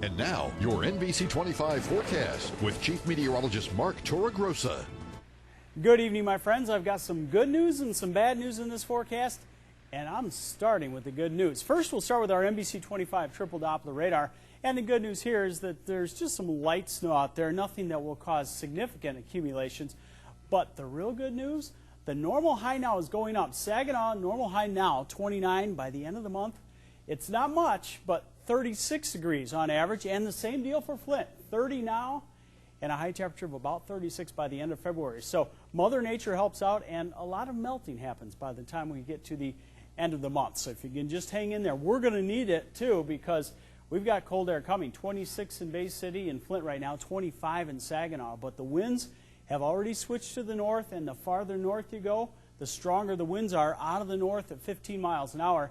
And now, your NBC 25 forecast with Chief Meteorologist Mark Torregrossa. Good evening, my friends. I've got some good news and some bad news in this forecast, and I'm starting with the good news. First, we'll start with our NBC 25 triple Doppler radar, and the good news here is that there's just some light snow out there, nothing that will cause significant accumulations. But the real good news, the normal high now is going up. Saginaw, normal high now, 29 by the end of the month. It's not much, but 36 degrees on average, and the same deal for Flint, 30 now, and a high temperature of about 36 by the end of February. So Mother Nature helps out, and a lot of melting happens by the time we get to the end of the month. So if you can just hang in there, we're going to need it too, because we've got cold air coming. 26 in Bay City and Flint right now, 25 in Saginaw, but the winds have already switched to the north, and the farther north you go, the stronger the winds are out of the north at 15 miles an hour.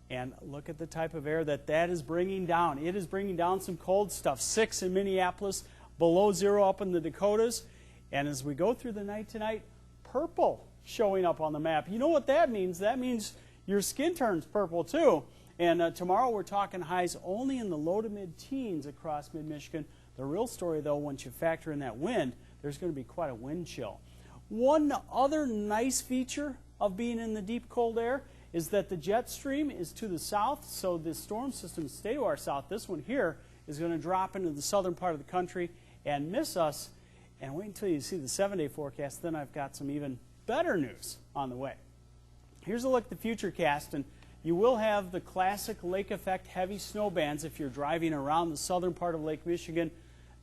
And look at the type of air that is bringing down. It is bringing down some cold stuff. 6 in Minneapolis, below 0 up in the Dakotas. And as we go through the night tonight, purple showing up on the map. You know what that means? That means your skin turns purple too. And tomorrow we're talking highs only in the low to mid-teens across mid-Michigan. The real story, though, once you factor in that wind, there's going to be quite a wind chill. One other nice feature of being in the deep cold air is that the jet stream is to the south, so the storm systems stay to our south. This one here is going to drop into the southern part of the country and miss us. And wait until you see the 7-day forecast, then I've got some even better news on the way. Here's a look at the futurecast, and you will have the classic lake effect heavy snow bands if you're driving around the southern part of Lake Michigan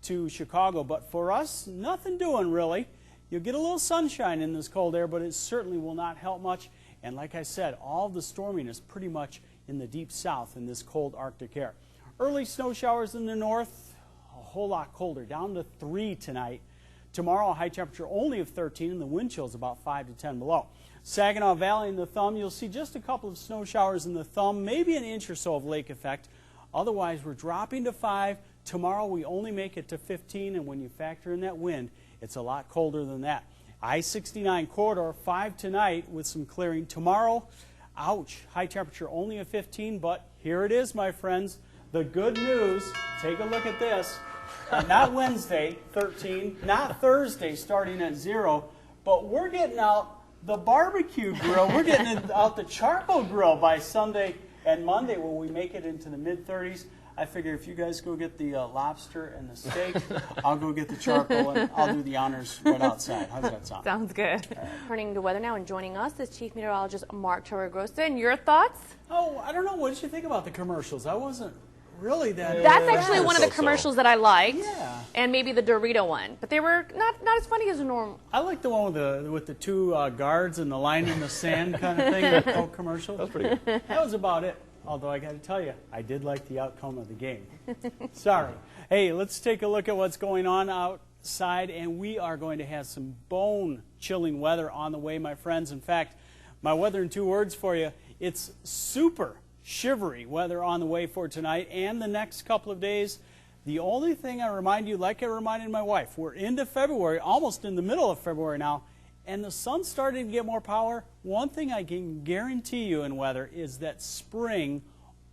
to Chicago. But for us, nothing doing really. You'll get a little sunshine in this cold air, but it certainly will not help much. And like I said, all the storming is pretty much in the deep south in this cold Arctic air. Early snow showers in the north, a whole lot colder, down to 3 tonight. Tomorrow, a high temperature only of 13, and the wind chill is about 5 to 10 below. Saginaw Valley and the Thumb, you'll see just a couple of snow showers in the Thumb, maybe an inch or so of lake effect. Otherwise, we're dropping to 5. Tomorrow, we only make it to 15, and when you factor in that wind, it's a lot colder than that. I-69 corridor, 5 tonight with some clearing. Tomorrow, ouch, high temperature only of 15, but here it is, my friends. The good news, take a look at this. Not Wednesday, 13, not Thursday, starting at 0, but we're getting out the barbecue grill. We're getting out the charcoal grill by Sunday and Monday when we make it into the mid-30s. I figure if you guys go get the lobster and the steak, I'll go get the charcoal and I'll do the honors right outside. How's that sound? Sounds good. Turning to weather now, and joining us is Chief Meteorologist Mark Torregrossa. And your thoughts? Oh, I don't know. What did you think about the commercials? I wasn't really that. That's actually one of the commercials that I liked. Yeah. And maybe the Dorito one, but they were not as funny as normal. I like the one with the 2 guards and the line in the sand kind of thing. The Coke commercial. That was pretty good. That was about it. Although I got to tell you, I did like the outcome of the game. Sorry. Hey, let's take a look at what's going on outside, and we are going to have some bone-chilling weather on the way, my friends. In fact, my weather in 2 words for you, it's super shivery weather on the way for tonight and the next couple of days. The only thing I remind you, like I reminded my wife, we're into February, almost in the middle of February now, and the sun's starting to get more power. One thing I can guarantee you in weather is that spring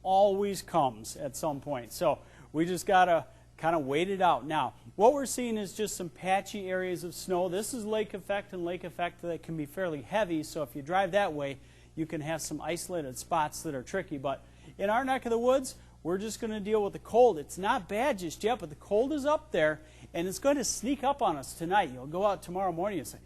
always comes at some point. So we just got to kind of wait it out. Now, what we're seeing is just some patchy areas of snow. This is lake effect, and lake effect that can be fairly heavy. So if you drive that way, you can have some isolated spots that are tricky. But in our neck of the woods, we're just going to deal with the cold. It's not bad just yet, but the cold is up there, and it's going to sneak up on us tonight. You'll go out tomorrow morning and say,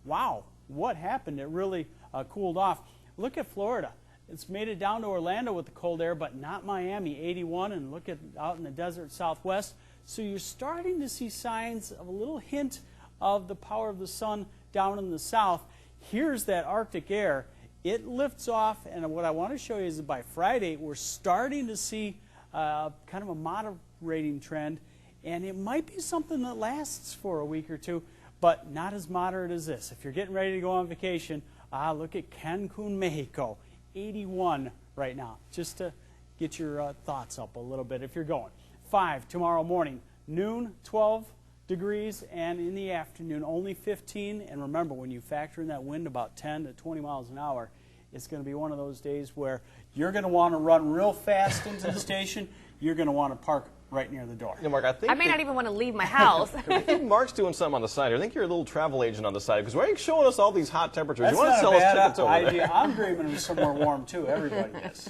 wow, what happened? It really cooled off. Look at Florida. It's made it down to Orlando with the cold air, but not Miami, 81, and look at out in the desert southwest. So you're starting to see signs of a little hint of the power of the sun down in the south. Here's that Arctic air. It lifts off, and what I want to show you is that by Friday, we're starting to see kind of a moderating trend, and it might be something that lasts for a week or two, but not as moderate as this. If you're getting ready to go on vacation, look at Cancun, Mexico, 81 right now, just to get your thoughts up a little bit if you're going. 5 tomorrow morning, noon, 12 degrees, and in the afternoon, only 15. And remember, when you factor in that wind about 10 to 20 miles an hour, it's going to be one of those days where you're going to want to run real fast into the station. You're going to want to park right near the door. Yeah, Mark, I may not even want to leave my house. I think Mark's doing something on the side. I think you're a little travel agent on the side, because why are you showing us all these hot temperatures? That's you want not to sell a us bad tickets over idea. there. I'm dreaming of somewhere warm too. Everybody is.